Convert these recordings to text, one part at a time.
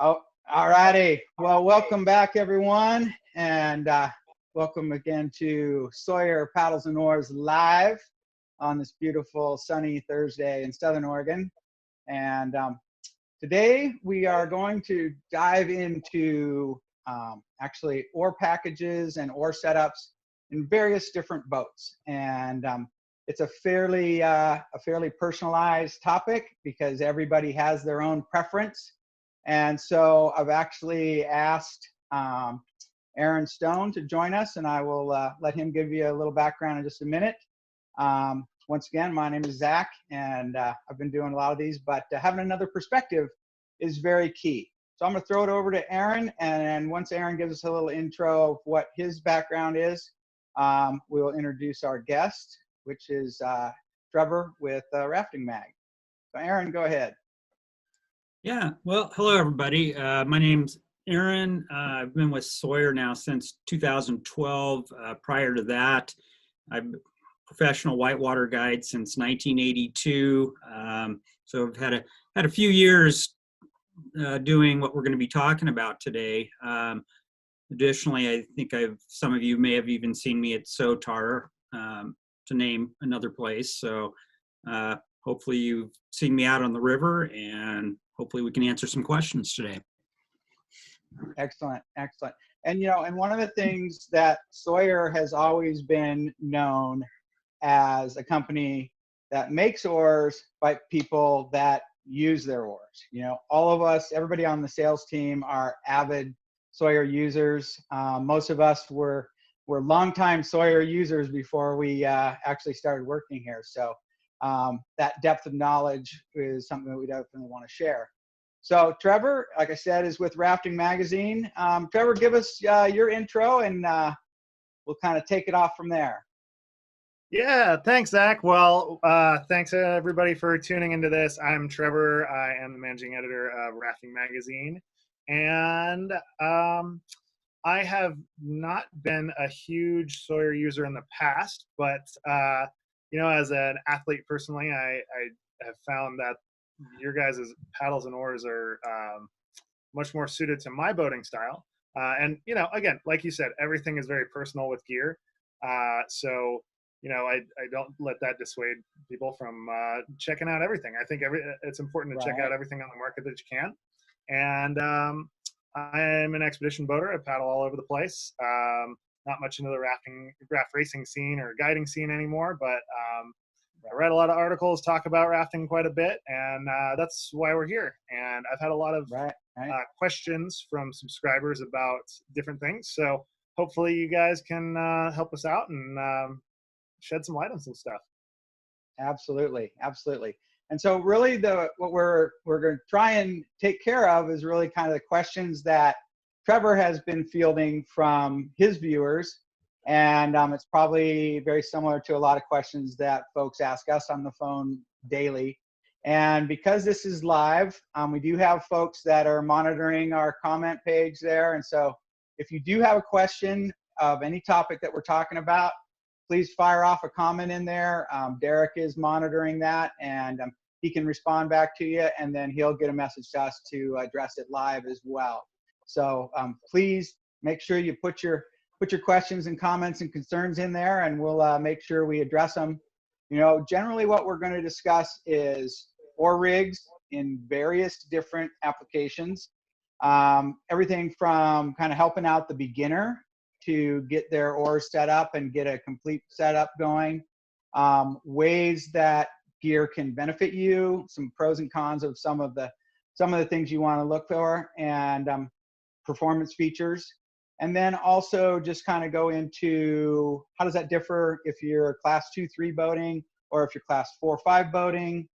Oh, all righty. Well, welcome back, everyone, and welcome again to Sawyer Paddles and Oars live on this beautiful sunny Thursday in Southern Oregon. And today we are going to dive into actually oar packages and oar setups in various different boats. And it's a fairly personalized topic because everybody has their own preference. And so I've actually asked Aaron Stone to join us, and I will let him give you a little background in just a minute. Once again, my name is Zach, and I've been doing a lot of these, but having another perspective is very key. So I'm going to throw it over to Aaron, and once Aaron gives us a little intro of what his background is, we will introduce our guest, which is Trevor with Rafting Mag. So Aaron, go ahead. Yeah, well, hello everybody. My name's Aaron. I've been with Sawyer now since 2012. Prior to that, I'm a professional whitewater guide since 1982. So I've had a few years doing what we're going to be talking about today. Additionally, I think some of you may have even seen me at Sotar, to name another place. So hopefully you've seen me out on the river, and hopefully we can answer some questions today. Excellent, excellent. And and one of the things that Sawyer has always been known as a company that makes oars by people that use their oars. All of us, everybody on the sales team are avid Sawyer users. Most of us were longtime Sawyer users before we actually started working here. So that depth of knowledge is something that we definitely want to share. So Trevor, like I said, is with Rafting Magazine. Trevor, give us your intro, and we'll kind of take it off from there. Yeah, thanks, Zach. Well, thanks everybody for tuning into this. I'm Trevor. I am the managing editor of Rafting Magazine, and I have not been a huge Sawyer user in the past, but as an athlete personally, I have found that your guys' paddles and oars are much more suited to my boating style. And again, like you said, everything is very personal with gear. So I don't let that dissuade people from checking out everything. I think it's important to check out everything on the market that you can. And I'm an expedition boater. I paddle all over the place. Not much into the raft racing scene or guiding scene anymore, but I read a lot of articles, talk about rafting quite a bit, and that's why we're here. And I've had a lot of questions from subscribers about different things. So hopefully you guys can help us out and shed some light on some stuff. Absolutely, absolutely. And so really what we're going to try and take care of is really kind of the questions that Trevor has been fielding from his viewers. And it's probably very similar to a lot of questions that folks ask us on the phone daily. And because this is live, we do have folks that are monitoring our comment page there. And so if you do have a question of any topic that we're talking about, please fire off a comment in there. Derek is monitoring that, and he can respond back to you, and then he'll get a message to us to address it live as well. So please make sure you put your questions and comments and concerns in there, and we'll make sure we address them. Generally what we're going to discuss is oar rigs in various different applications. Everything from kind of helping out the beginner to get their oars set up and get a complete setup going. Ways that gear can benefit you, some pros and cons of some of the things you want to look for, and performance features. And then also just kind of go into how does that differ if you're class 2-3 boating or if you're class 4-5 boating,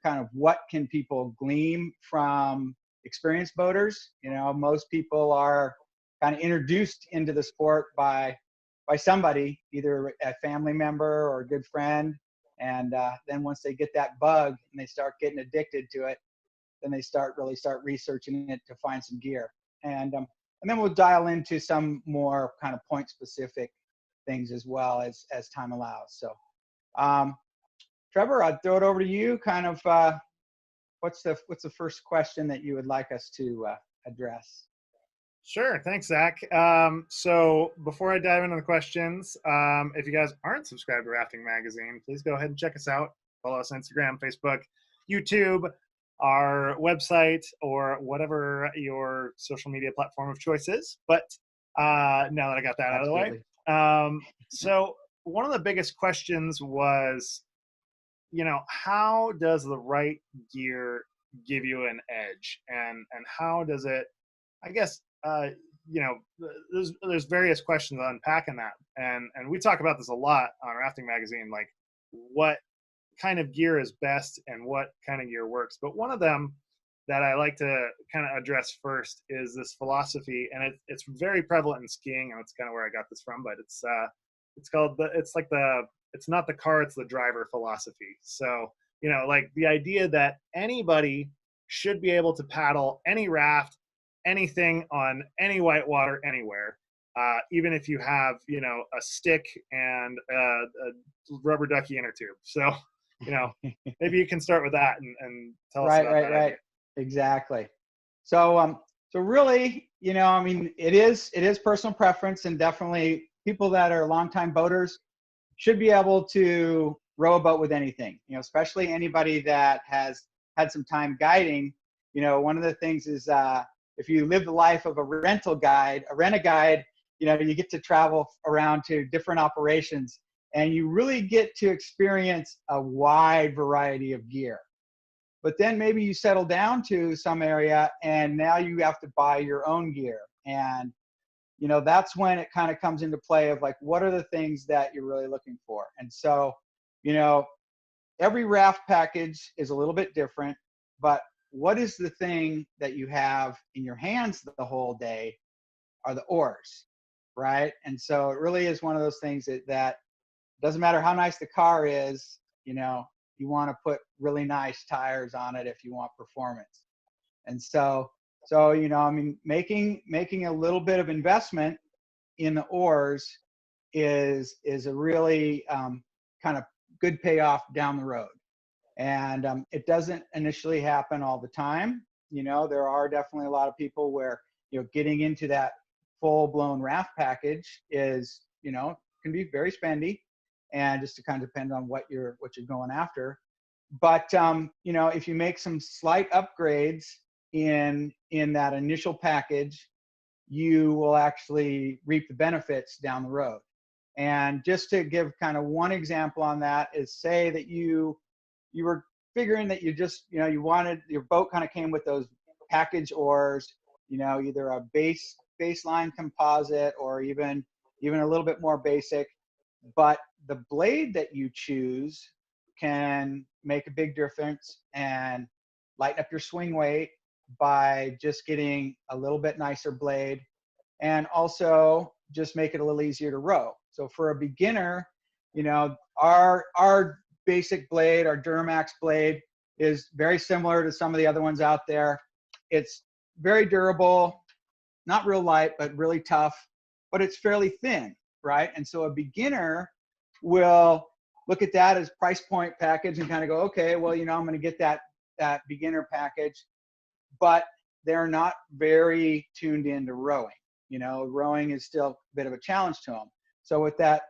kind of what can people glean from experienced boaters. Most people are kind of introduced into the sport by somebody, either a family member or a good friend. And then once they get that bug and they start getting addicted to it, then they start researching it to find some gear. And then we'll dial into some more kind of point specific things as well as time allows. So Trevor, I'd throw it over to you. Kind of what's the first question that you would like us to address. Sure. Thanks, Zach. So before I dive into the questions, if you guys aren't subscribed to Rafting Magazine, please go ahead and check us out. Follow us on Instagram, Facebook, YouTube, our website, or whatever your social media platform of choice is. But now that I got that out of the way. So one of the biggest questions was, how does the right gear give you an edge? And how does it, I guess, there's various questions on unpacking that, and we talk about this a lot on Rafting Magazine, like what kind of gear is best and what kind of gear works. But one of them that I like to kind of address first is this philosophy, and it's very prevalent in skiing, and it's kind of where I got this from. But it's called it's not the car, it's the driver philosophy. So like the idea that anybody should be able to paddle any raft, anything on any whitewater anywhere, even if you have a stick and a rubber ducky inner tube. So maybe you can start with that and tell us about that. Right. Exactly. So really, it is personal preference, and definitely people that are longtime boaters should be able to row a boat with anything, especially anybody that has had some time guiding. One of the things is, if you live the life of a rent-a-guide, you get to travel around to different operations, and you really get to experience a wide variety of gear. But then maybe you settle down to some area, and now you have to buy your own gear. And, that's when it kind of comes into play of like, what are the things that you're really looking for? And so, every raft package is a little bit different, but what is the thing that you have in your hands the whole day are the oars, right? And so it really is one of those things that doesn't matter how nice the car is, you want to put really nice tires on it if you want performance. And so making a little bit of investment in the oars is a really kind of good payoff down the road. And it doesn't initially happen all the time. There are definitely a lot of people where, getting into that full-blown raft package is, can be very spendy, and just to kind of depend on what you're going after. But, if you make some slight upgrades in that initial package, you will actually reap the benefits down the road. And just to give kind of one example on that is, say that you were figuring that you wanted, your boat kind of came with those package oars, either a baseline composite or even a little bit more basic, but the blade that you choose can make a big difference and lighten up your swing weight by just getting a little bit nicer blade, and also just make it a little easier to row. So for a beginner, our basic blade, our Duramax blade, is very similar to some of the other ones out there. It's very durable, not real light, but really tough, but it's fairly thin, right? And so a beginner will look at that as price point package and kind of go, okay, well, I'm going to get that beginner package, but they're not very tuned into rowing. Rowing is still a bit of a challenge to them. So with that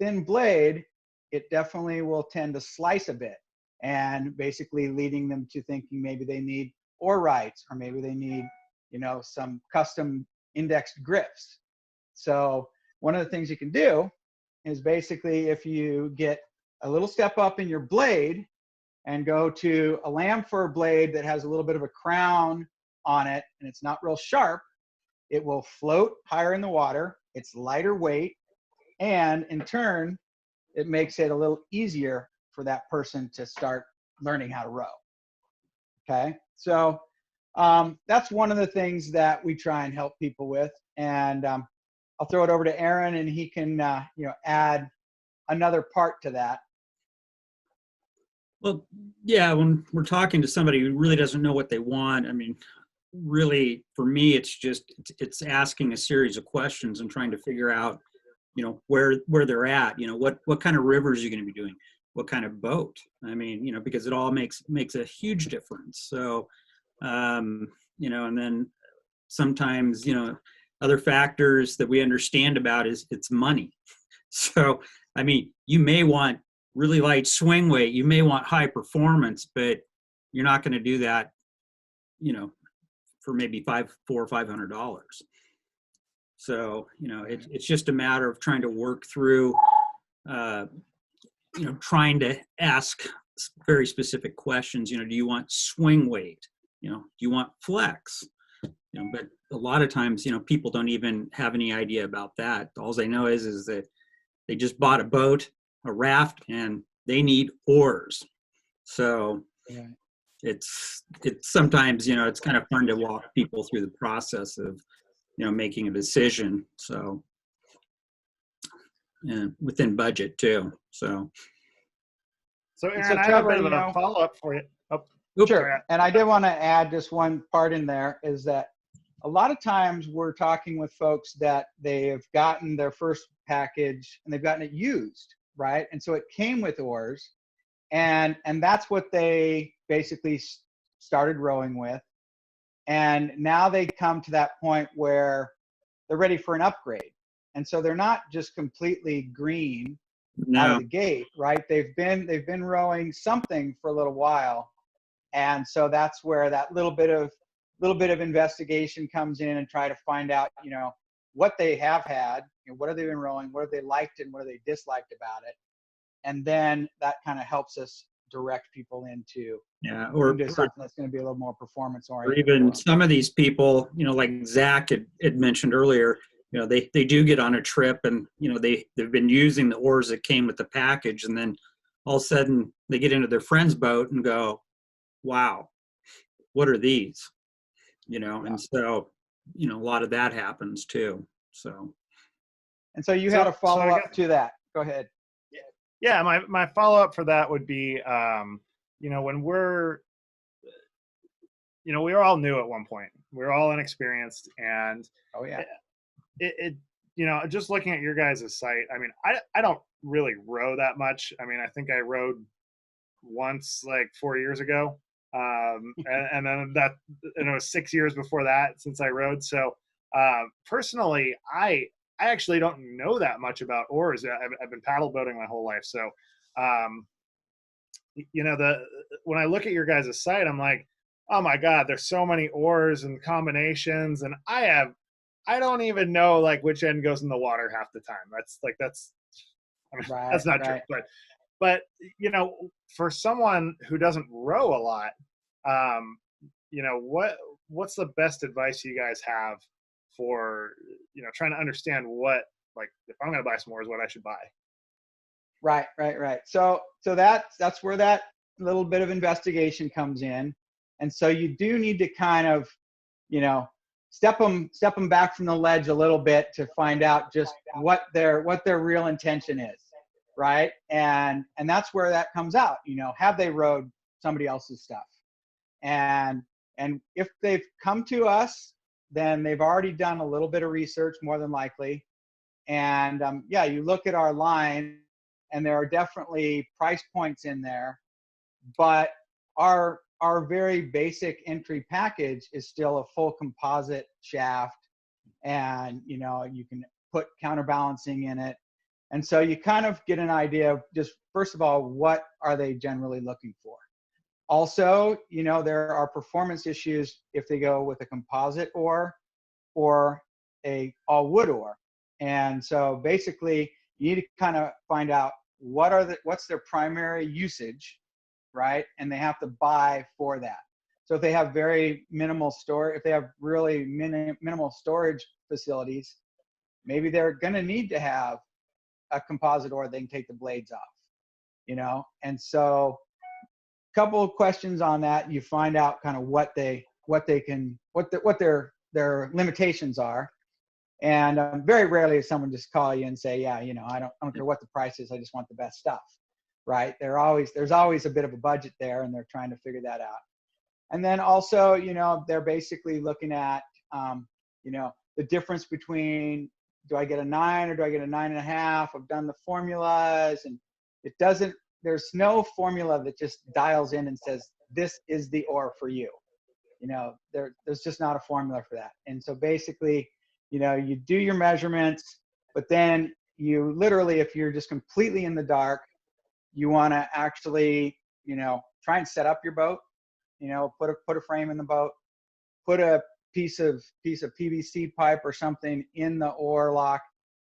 thin blade, it definitely will tend to slice a bit, and basically leading them to thinking maybe they need oar rights, or maybe they need, some custom indexed grips. So one of the things you can do is basically, if you get a little step up in your blade and go to a lamphor blade that has a little bit of a crown on it and it's not real sharp, it will float higher in the water. It's lighter weight, and in turn, it makes it a little easier for that person to start learning how to row. Okay, so that's one of the things that we try and help people with. And I'll throw it over to Aaron, and he can add another part to that. Well, yeah, when we're talking to somebody who really doesn't know what they want, really, for me, it's asking a series of questions and trying to figure out, where they're at, what kind of rivers you're going to be doing, what kind of boat. Because it all makes a huge difference. So, and then sometimes, other factors that we understand about is it's money. So, I mean, you may want really light swing weight, you may want high performance, but you're not going to do that, for maybe $400 or $500. So, it's just a matter of trying to work through, trying to ask very specific questions. Do you want swing weight? Do you want flex? But a lot of times, people don't even have any idea about that. All they know is that they just bought a boat, a raft, and they need oars. So it's sometimes, it's kind of fun to walk people through the process of, making a decision. So, and within budget too. So Aaron, I have a bit of a follow-up for you. Sure. And I did want to add just one part in there, is that a lot of times we're talking with folks that they have gotten their first package and they've gotten it used, right? And so it came with oars, and that's what they basically started rowing with. And now they come to that point where they're ready for an upgrade. And so they're not just completely green out of the gate, right? They've been rowing something for a little while. And so that's where that little bit of investigation comes in, and try to find out, what they have had, what have they been rowing, what have they liked and what have they disliked about it. And then that kind of helps us direct people into something that's going to be a little more performance oriented. Or even some of these people, like Zach had mentioned earlier, they do get on a trip and, they've been using the oars that came with the package, and then all of a sudden they get into their friend's boat and go, wow, what are these? And so, a lot of that happens too. So. And so you had a follow up to that. Go ahead. Yeah. My follow up for that would be, when we were all new at one point, we were all inexperienced, and just looking at your guys' site, I mean, I don't really row that much. I mean, I think I rowed once like 4 years ago. And then it was 6 years before that since I rowed. So personally, I actually don't know that much about oars. I've been paddle boating my whole life. So, when I look at your guys' site, I'm like, oh my God, there's so many oars and combinations. And I don't even know like which end goes in the water half the time. That's not true. But for someone who doesn't row a lot, what's the best advice you guys have for, trying to understand what, like, if I'm going to buy some oars, what I should buy? Right. So that's where that little bit of investigation comes in. And so you do need to kind of, step them back from the ledge a little bit to find out just what their real intention is. Right. And that's where that comes out. Have they rowed somebody else's stuff? And if they've come to us, then they've already done a little bit of research, more than likely. And you look at our line, and there are definitely price points in there, but our very basic entry package is still a full composite shaft, and you can put counterbalancing in it. And so you kind of get an idea of just, first of all, what are they generally looking for? Also, there are performance issues if they go with a composite oar or a all wood oar. And so basically you need to kind of find out what's their primary usage, right? And they have to buy for that. So if they have very minimal storage, if they have really minimal storage facilities, maybe they're going to need to have a composite oar they can take the blades off, and so a couple of questions on that, you find out kind of what their limitations are. And very rarely does someone just call you and say, I don't care what the price is, I just want the best stuff, right? There's always a bit of a budget there, and they're trying to figure that out. And then also, they're basically looking at, the difference between, do I get a 9 or do I get a 9.5? I've done the formulas, and there's no formula that just dials in and says, this is the oar for you, There's just not a formula for that. And so basically, you do your measurements, but then you literally, if you're just completely in the dark, you want to actually, try and set up your boat, put a frame in the boat, put a piece of PVC pipe or something in the oar lock,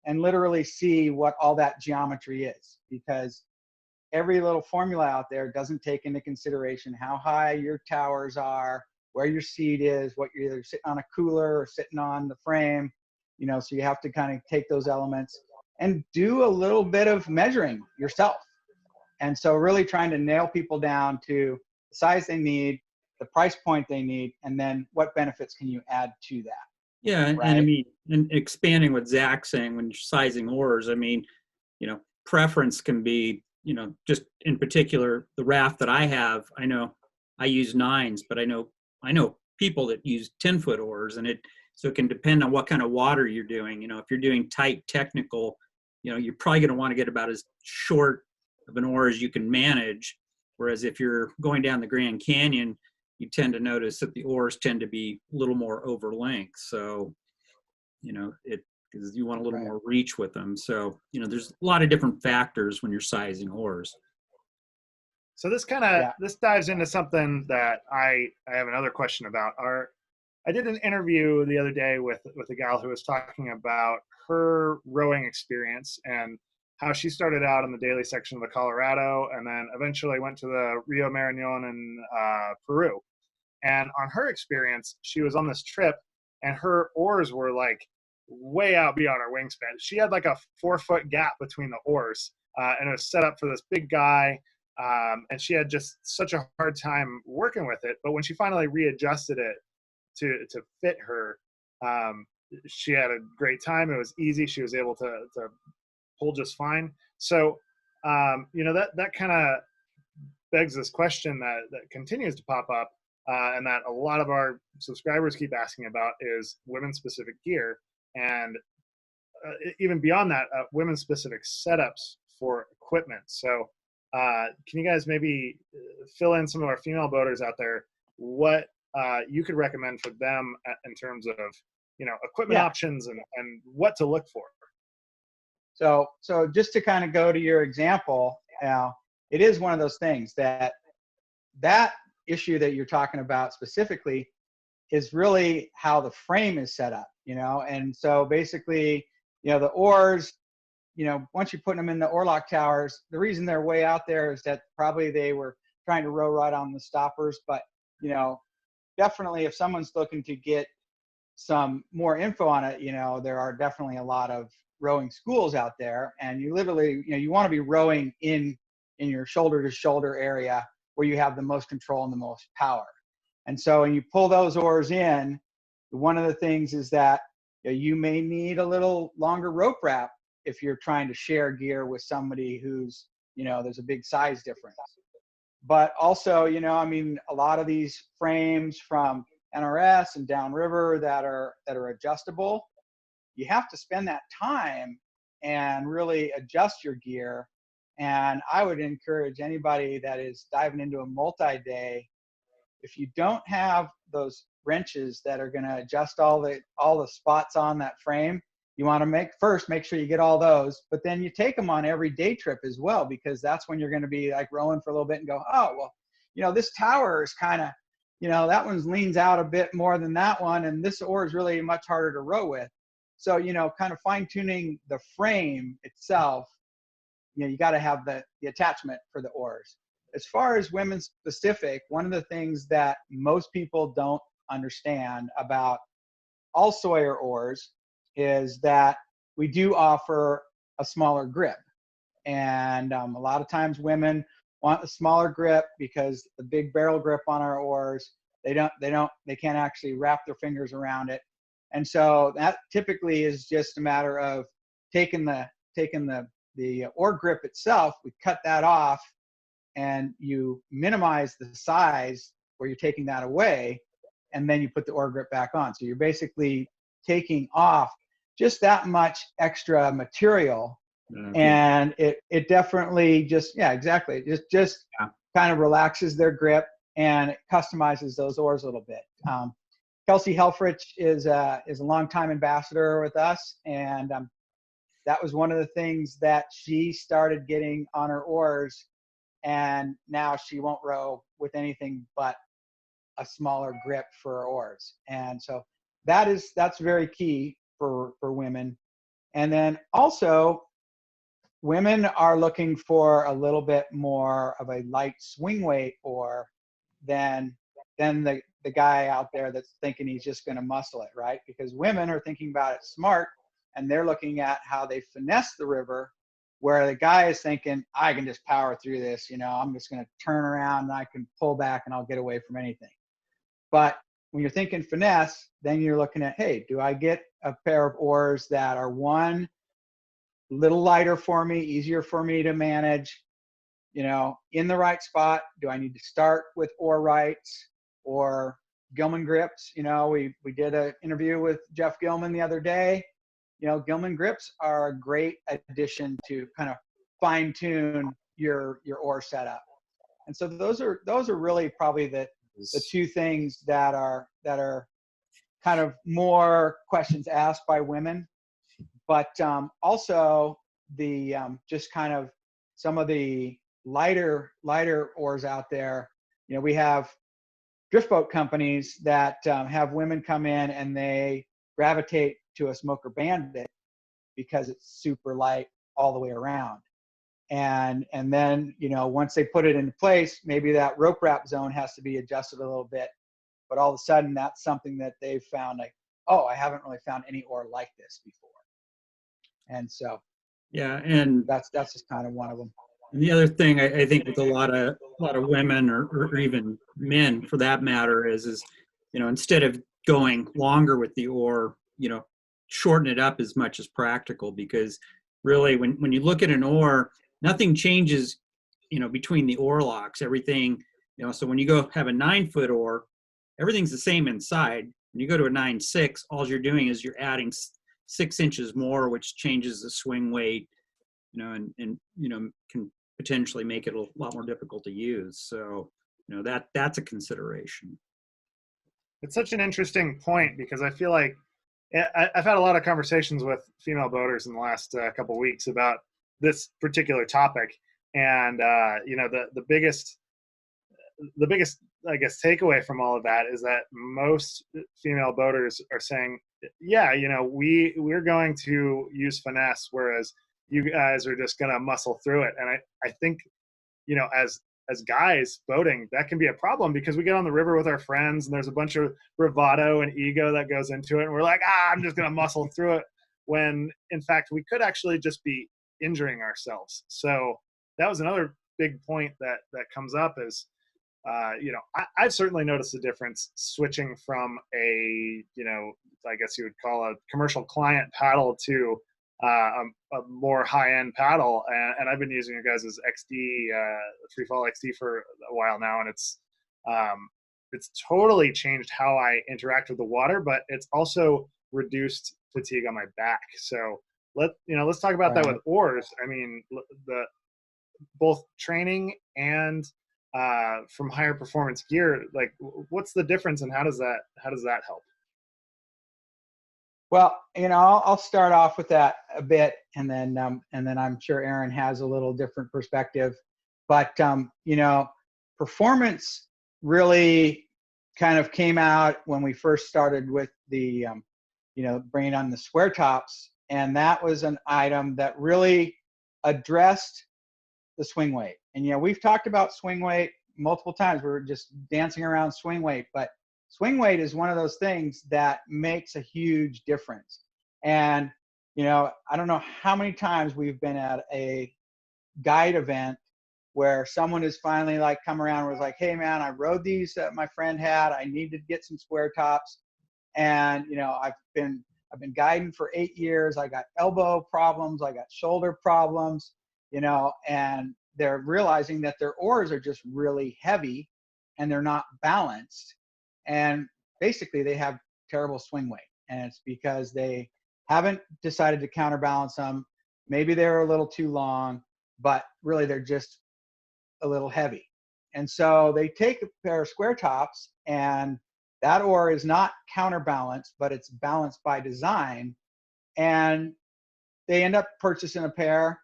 and literally see what all that geometry is, because every little formula out there doesn't take into consideration how high your towers are, where your seat is, what you're either sitting on a cooler or sitting on the frame, so you have to kind of take those elements and do a little bit of measuring yourself. And so really trying to nail people down to the size they need, the price point they need, and then what benefits can you add to that. Yeah, right? and I mean, and expanding what Zach's saying when you're sizing oars, I mean, preference can be, just in particular, the raft that I have, I know I use 9s, but I know people that use 10-foot oars, and so it can depend on what kind of water you're doing. If you're doing tight technical, you're probably going to want to get about as short of an oar as you can manage. Whereas if you're going down the Grand Canyon, you tend to notice that the oars tend to be a little more over length. So, because you want a little more reach with them. So, there's a lot of different factors when you're sizing oars. So this this dives into something that I have another question about. I did an interview the other day with a gal who was talking about her rowing experience and how she started out in the daily section of the Colorado and then eventually went to the Rio Marañón in Peru. And on her experience, she was on this trip and her oars were like way out beyond her wingspan. She had like a 4-foot gap between the oars and it was set up for this big guy. And she had just such a hard time working with it. But when she finally readjusted it to fit her, she had a great time. It was easy. She was able to pull just fine. So, that kind of begs this question that continues to pop up and that a lot of our subscribers keep asking about is women-specific gear. And even beyond that, women-specific setups for equipment. So can you guys maybe fill in some of our female boaters out there, what you could recommend for them in terms of, equipment options and what to look for? So just to kind of go to your example, it is one of those things that issue that you're talking about specifically is really how the frame is set up, and so basically, the oars, once you put them in the oarlock towers, the reason they're way out there is that probably they were trying to row right on the stoppers. But, definitely if someone's looking to get some more info on it, there are definitely a lot of rowing schools out there. And you literally, you want to be rowing in your shoulder to shoulder area where you have the most control and the most power. And so when you pull those oars in, one of the things is that you may need a little longer rope wrap if you're trying to share gear with somebody who's, there's a big size difference. But also, a lot of these frames from NRS and downriver that are adjustable, you have to spend that time and really adjust your gear. And I would encourage anybody that is diving into a multi-day, if you don't have those wrenches that are going to adjust all the spots on that frame, you want to make sure you get all those, but then you take them on every day trip as well, because that's when you're going to be like rowing for a little bit and go, oh, well, this tower is kind of, that one leans out a bit more than that one, and this oar is really much harder to row with. So, kind of fine tuning the frame itself, you got to have the attachment for the oars. As far as women specific, one of the things that most people don't understand about all Sawyer oars is that we do offer a smaller grip. And a lot of times women want a smaller grip because the big barrel grip on our oars, they can't actually wrap their fingers around it. And so that typically is just a matter of taking the oar grip itself, we cut that off and you minimize the size where you're taking that away, and then you put the oar grip back on. So you're basically taking off just that much extra material. Okay. And it definitely just kind of relaxes their grip. and it customizes those oars a little bit. Kelsey Helfrich is a longtime ambassador with us, and that was one of the things that she started getting on her oars, and now she won't row with anything but a smaller grip for her oars. And so that's very key for women. And then also, women are looking for a little bit more of a light swing weight oar than the guy out there that's thinking he's just going to muscle it, right? Because women are thinking about it smart, and they're looking at how they finesse the river, where the guy is thinking, I can just power through this, I'm just going to turn around and I can pull back and I'll get away from anything. But when you're thinking finesse, then you're looking at, hey, do I get a pair of oars that are one, little lighter for me, easier for me to manage, in the right spot? Do I need to start with oar rights or Gilman grips? We did an interview with Jeff Gilman the other day. Gilman grips are a great addition to kind of fine tune your oar setup. And so those are really probably the two things that are kind of more questions asked by women. But also the just kind of some of the lighter oars out there. We have drift boat companies that have women come in and they gravitate to a Smoker Bandit because it's super light all the way around. And then, once they put it into place, maybe that rope wrap zone has to be adjusted a little bit. But all of a sudden, that's something that they've found like, oh, I haven't really found any oar like this before. And so, yeah, and that's just kind of one of them. And the other thing I think with a lot of women or even men for that matter is instead of going longer with the oar, shorten it up as much as practical, because really when you look at an oar, nothing changes, between the oar locks, everything, so when you go have a 9-foot oar, everything's the same inside. When you go to a 9.6, all you're doing is you're adding 6 inches more, which changes the swing weight, and can potentially make it a lot more difficult to use. So, that's a consideration. It's such an interesting point, because I feel like I've had a lot of conversations with female boaters in the last couple of weeks about this particular topic. And, the biggest, I guess, takeaway from all of that is that most female boaters are saying, yeah, we're going to use finesse, whereas you guys are just going to muscle through it. And I think, as guys boating, that can be a problem, because we get on the river with our friends and there's a bunch of bravado and ego that goes into it. And we're like, I'm just going to muscle through it, when in fact we could actually just be injuring ourselves. So that was another big point that comes up is, I've certainly noticed a difference switching from a, I guess you would call a commercial client paddle to a more high-end paddle, and I've been using your guys' XD, Freefall XD for a while now, and it's totally changed how I interact with the water, but it's also reduced fatigue on my back. So let's talk about that with oars. I mean, both training and from higher performance gear, like what's the difference, and how does that help? Well, I'll start off with that a bit, and then I'm sure Aaron has a little different perspective. But performance really kind of came out when we first started with the bringing on the square tops, and that was an item that really addressed the swing weight. And we've talked about swing weight multiple times. We're just dancing around swing weight, but swing weight is one of those things that makes a huge difference. And, I don't know how many times we've been at a guide event where someone has finally like come around and was like, hey man, I rode these that my friend had, I need to get some square tops. And, I've been guiding for 8 years. I got elbow problems. I got shoulder problems, and they're realizing that their oars are just really heavy and they're not balanced. And basically they have terrible swing weight, and it's because they haven't decided to counterbalance them. Maybe they're a little too long, but really they're just a little heavy. And so they take a pair of square tops, and that oar is not counterbalanced, but it's balanced by design. And they end up purchasing a pair,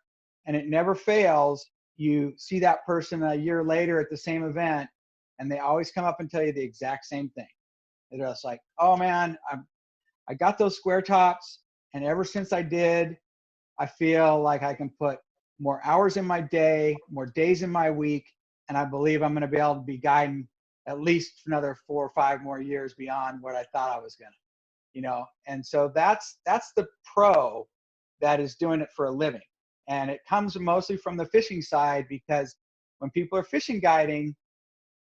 and it never fails. You see that person a year later at the same event, and they always come up and tell you the exact same thing. They're just like, oh man, I got those square tops, and ever since I did, I feel like I can put more hours in my day, more days in my week, and I believe I'm going to be able to be guiding at least another 4 or 5 more years beyond what I thought I was going to, And so that's the pro that is doing it for a living. And it comes mostly from the fishing side, because when people are fishing guiding,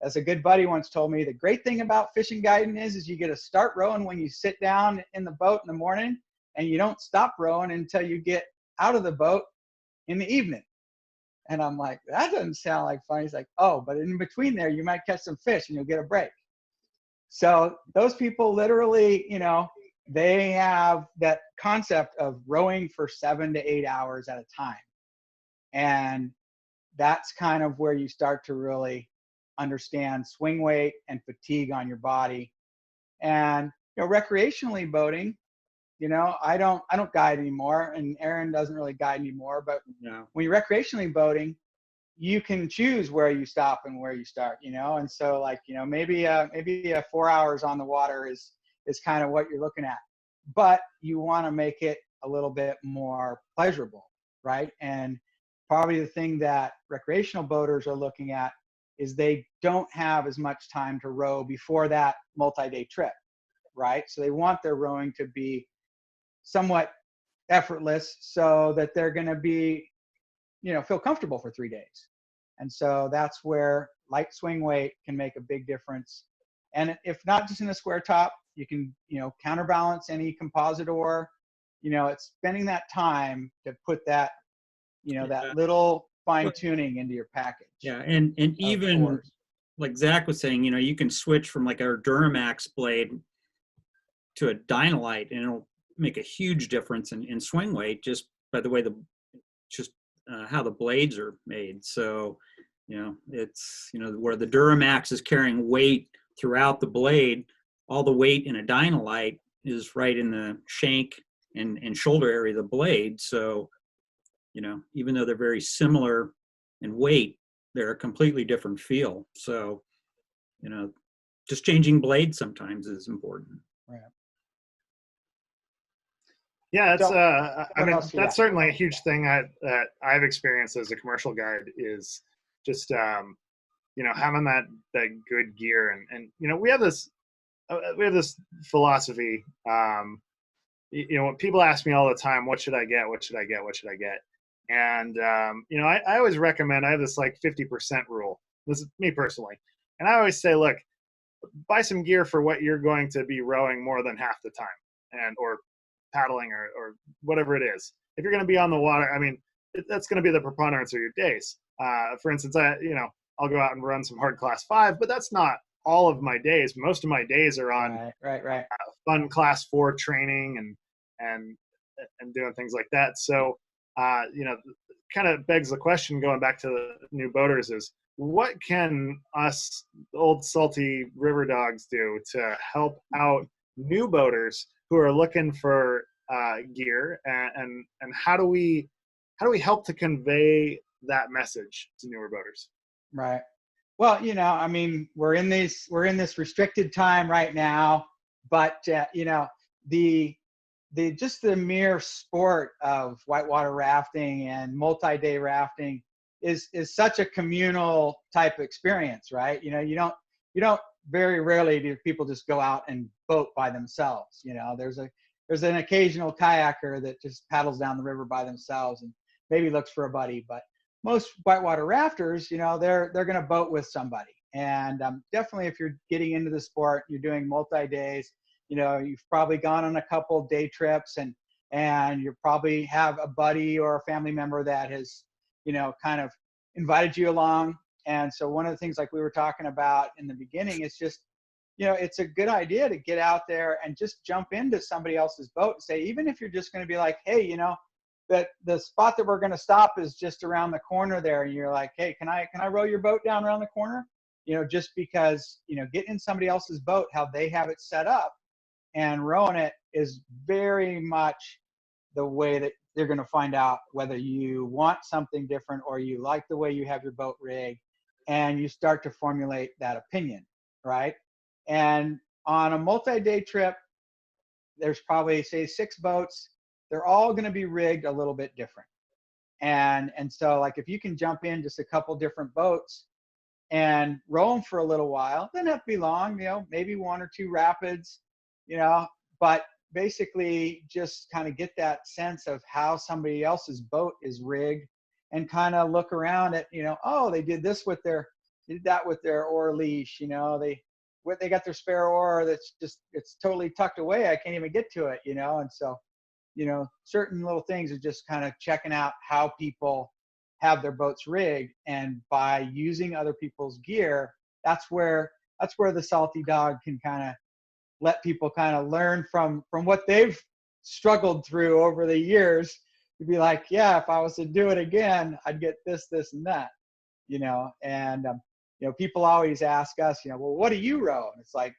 as a good buddy once told me, the great thing about fishing guiding is you get to start rowing when you sit down in the boat in the morning, and you don't stop rowing until you get out of the boat in the evening. And I'm like, that doesn't sound like fun. He's like, oh, but in between there, you might catch some fish and you'll get a break. So those people literally, they have that concept of rowing for 7 to 8 hours at a time. And that's kind of where you start to really understand swing weight and fatigue on your body. And, recreationally boating, I don't guide anymore, and Aaron doesn't really guide anymore, but when you're recreationally boating, you can choose where you stop and where you start, and so maybe 4 hours on the water is kind of what you're looking at, but you want to make it a little bit more pleasurable, right? And probably the thing that recreational boaters are looking at is they don't have as much time to row before that multi-day trip, right? So they want their rowing to be somewhat effortless, so that they're going to be, feel comfortable for 3 days. And so that's where light swing weight can make a big difference. And if not just in a square top, you can, counterbalance any composite oar. It's spending that time to put that, that little fine tuning into your package. Yeah, and even like Zach was saying, you can switch from like our Duramax blade to a Dynalite, and it'll make a huge difference in swing weight just by the way how the blades are made. So, it's, where the Duramax is carrying weight throughout the blade, all the weight in a Dynalite is right in the shank and shoulder area of the blade. So, even though they're very similar in weight, they're a completely different feel. So, just changing blades sometimes is important. Right. Yeah, it's that's certainly a huge thing that I've experienced as a commercial guide is just having that good gear, and we have this philosophy. When people ask me all the time, what should I get? What should I get? What should I get? And I always recommend, I have this like 50% rule. This is me personally, and I always say, look, buy some gear for what you're going to be rowing more than half the time, or paddling or whatever it is. If you're going to be on the water, that's going to be the preponderance of your days. For instance, I'll go out and run some hard class 5, but that's not all of my days. Most of my days are on right. Fun class 4 training and doing things like that. So, kind of begs the question, going back to the new boaters, is what can us old salty river dogs do to help out new boaters who are looking for gear, and how do we help to convey that message to newer boaters? Right. Well, we're in this restricted time right now, but the mere sport of whitewater rafting and multi-day rafting is such a communal type of experience, right? You don't very rarely do people just go out and boat by themselves. There's an occasional kayaker that just paddles down the river by themselves and maybe looks for a buddy, but most whitewater rafters, they're going to boat with somebody. And definitely, if you're getting into the sport, you're doing multi-days, you've probably gone on a couple day trips, and you probably have a buddy or a family member that has, kind of invited you along. And so one of the things, like we were talking about in the beginning, is just, it's a good idea to get out there and just jump into somebody else's boat and say, even if you're just going to be like, hey, that the spot that we're going to stop is just around the corner there. And you're like, hey, can I row your boat down around the corner? just because, getting in somebody else's boat, how they have it set up and rowing it is very much the way that they're going to find out whether you want something different or you like the way you have your boat rigged, and you start to formulate that opinion, right? And on a multi-day trip, there's probably, say, 6 boats. They're all going to be rigged a little bit different. And so, like, if you can jump in just a couple different boats and row them for a little while, doesn't have to be long, maybe 1 or 2 rapids, but basically just kind of get that sense of how somebody else's boat is rigged, and kind of look around at, oh, they did that with their oar leash, they got their spare oar that's just, it's totally tucked away, I can't even get to it, and so, certain little things are just kind of checking out how people have their boats rigged, and by using other people's gear, that's where the salty dog can kind of let people kind of learn from what they've struggled through over the years, to be like, yeah, if I was to do it again, I'd get this, and that, and people always ask us, well, what do you row? And it's like,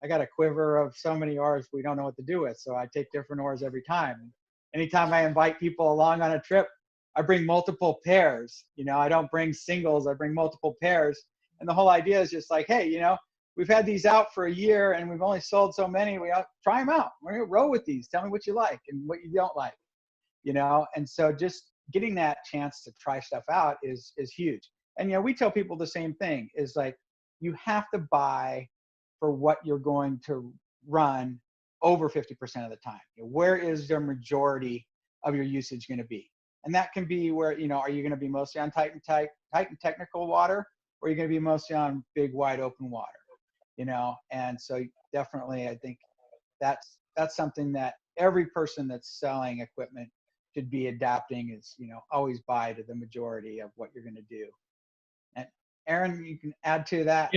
I got a quiver of so many oars we don't know what to do with, so I take different oars every time. Anytime I invite people along on a trip, I bring multiple pairs. I don't bring singles, I bring multiple pairs. And the whole idea is just like, hey, we've had these out for a year and we've only sold so many. Try them out. We're going to row with these. Tell me what you like and what you don't like, And so just getting that chance to try stuff out is huge. And, we tell people the same thing, is like, you have to buy for what you're going to run over 50% of the time. Where is the majority of your usage going to be? And that can be where, are you going to be mostly on tight and technical water, or are you going to be mostly on big, wide open water? And so definitely, I think that's something that every person that's selling equipment should be adapting, is, always buy to the majority of what you're going to do. And Aaron, you can add to that.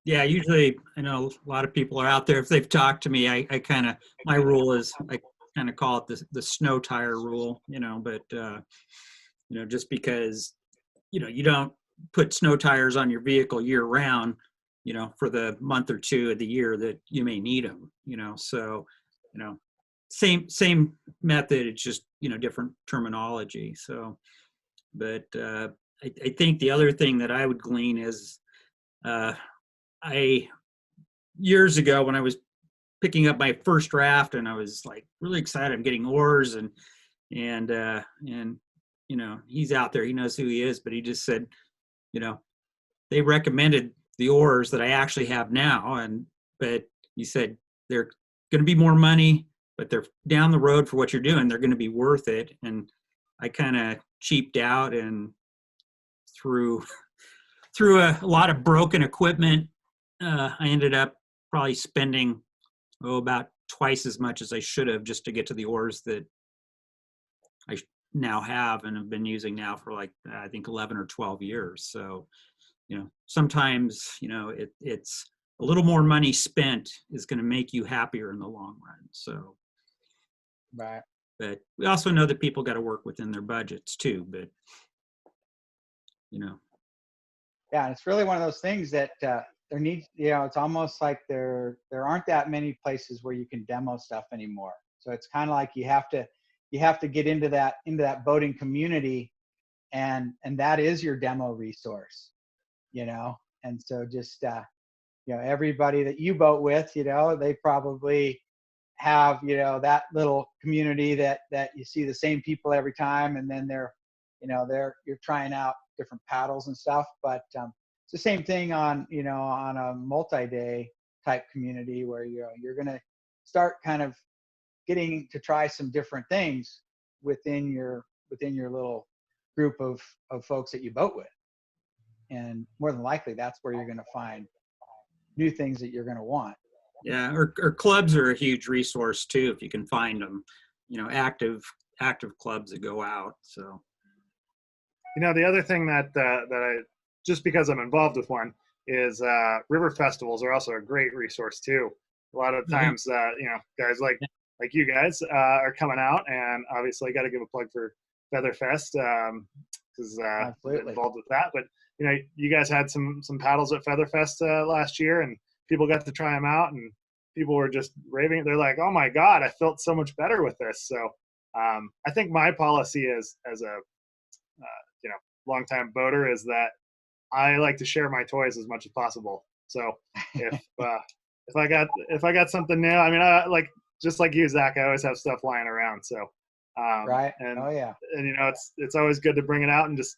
Yeah, usually I know a lot of people are out there. If they've talked to me, I kind of, my rule is, I kind of call it the snow tire rule, but, just because, you don't put snow tires on your vehicle year round, for the month or 2 of the year that you may need them, so, same method, it's just, different terminology. So, but I think the other thing that I would glean is, years ago when I was picking up my first raft, and I was like really excited, I'm getting oars, and he's out there, he knows who he is, but he just said, they recommended the oars that I actually have now, but he said they're going to be more money, but they're down the road for what you're doing, they're going to be worth it. And I kind of cheaped out and through a lot of broken equipment, I ended up probably spending about twice as much as I should have just to get to the oars that I now have and have been using now for like, I think 11 or 12 years. So, sometimes, it's a little more money spent is going to make you happier in the long run. So, right. But we also know that people got to work within their budgets too, but, Yeah, it's really one of those things that there needs, it's almost like there aren't that many places where you can demo stuff anymore. So it's kind of like you have to get into that boating community, and that is your demo resource, and so just everybody that you boat with, they probably have that little community that you see the same people every time, and then you're trying out different paddles and stuff. But it's the same thing on a multi-day type community where you're going to start kind of getting to try some different things within your little group of folks that you boat with, and more than likely that's where you're going to find new things that you're going to want. Yeah, or clubs are a huge resource too if you can find them, active clubs that go out. So the other thing that I, just because I'm involved with one, is river festivals are also a great resource too. A lot of times, guys like you guys are coming out, and obviously I got to give a plug for Featherfest because I'm involved with that. But you guys had some paddles at Featherfest last year, and people got to try them out, and people were just raving. They're like, "Oh my God, I felt so much better with this." So I think my policy is, as a longtime boater, is that I like to share my toys as much as possible. So if I got something new, I mean, just like you, Zach, I always have stuff lying around. So Right. and Oh yeah. and it's always good to bring it out and just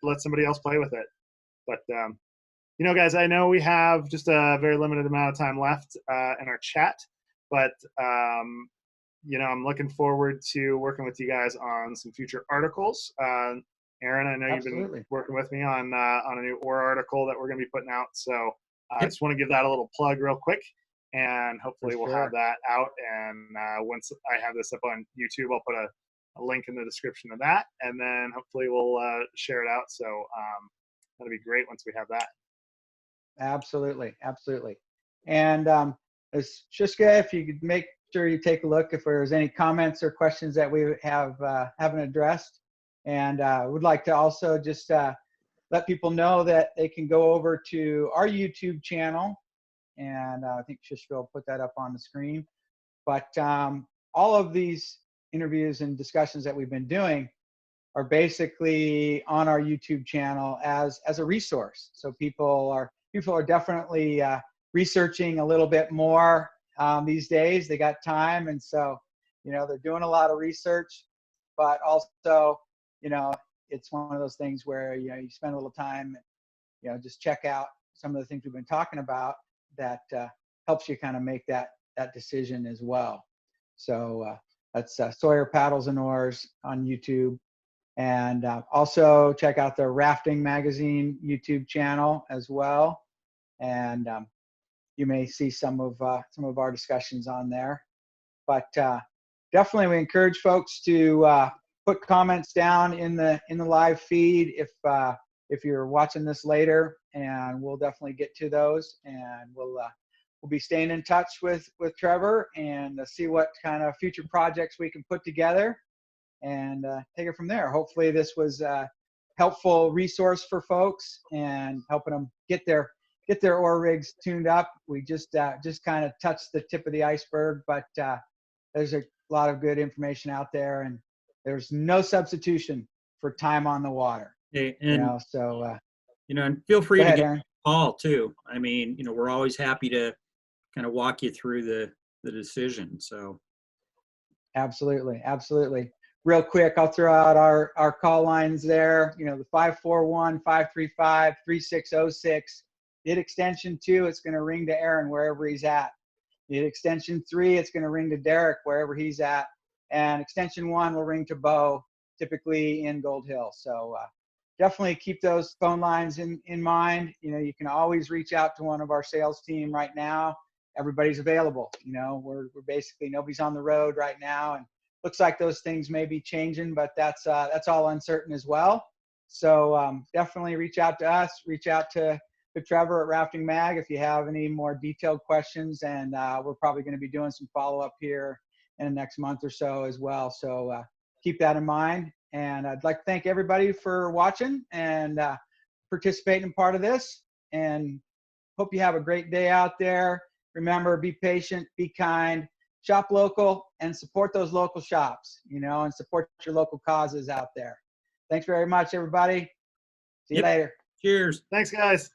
let somebody else play with it. But guys, I know we have just a very limited amount of time left in our chat, but I'm looking forward to working with you guys on some future articles. Aaron, I know Absolutely. you've been working with me on a new Oar article that we're going to be putting out. So I Yep. just want to give that a little plug real quick, and hopefully we'll have sure. that out. And once I have this up on YouTube, I'll put a link in the description of that, and then hopefully we'll share it out. So that'll be great once we have that. Absolutely. Absolutely. And it's just good if you could make sure you take a look if there's any comments or questions that we haven't addressed. And would like to also just let people know that they can go over to our YouTube channel, and I think Shishka will put that up on the screen. But all of these interviews and discussions that we've been doing are basically on our YouTube channel as a resource. So people are definitely researching a little bit more these days. They got time, and so they're doing a lot of research, but also it's one of those things where you spend a little time, just check out some of the things we've been talking about that helps you kind of make that decision as well. So that's Sawyer Paddles and Oars on YouTube. And also check out the Rafting Magazine YouTube channel as well. And you may see some of our discussions on there. But definitely we encourage folks to put comments down in the live feed if you're watching this later, and we'll definitely get to those, and we'll be staying in touch with Trevor and see what kind of future projects we can put together and take it from there. Hopefully this was a helpful resource for folks and helping them get their oar rigs tuned up. We just kind of touched the tip of the iceberg, but there's a lot of good information out there, and there's no substitution for time on the water. Hey, and so and feel free go to ahead, get Aaron. a call too. I mean, we're always happy to kind of walk you through the decision. So Absolutely. Real quick, I'll throw out our call lines there. The 541-535-3606. Hit extension 2, it's going to ring to Aaron wherever he's at. Hit extension 3, it's going to ring to Derek wherever he's at. And extension 1 will ring to Bo, typically in Gold Hill. So definitely keep those phone lines in mind. You can always reach out to one of our sales team right now. Everybody's available. We're basically, nobody's on the road right now, and looks like those things may be changing, but that's all uncertain as well. So definitely reach out to us, reach out to Trevor at Rafting Mag if you have any more detailed questions, and we're probably going to be doing some follow-up here in the next month or so as well. So keep that in mind. And I'd like to thank everybody for watching and participating in part of this, and hope you have a great day out there. Remember, be patient, be kind, shop local, and support those local shops, and support your local causes out there. Thanks very much, everybody. See you later. Cheers. Thanks, guys.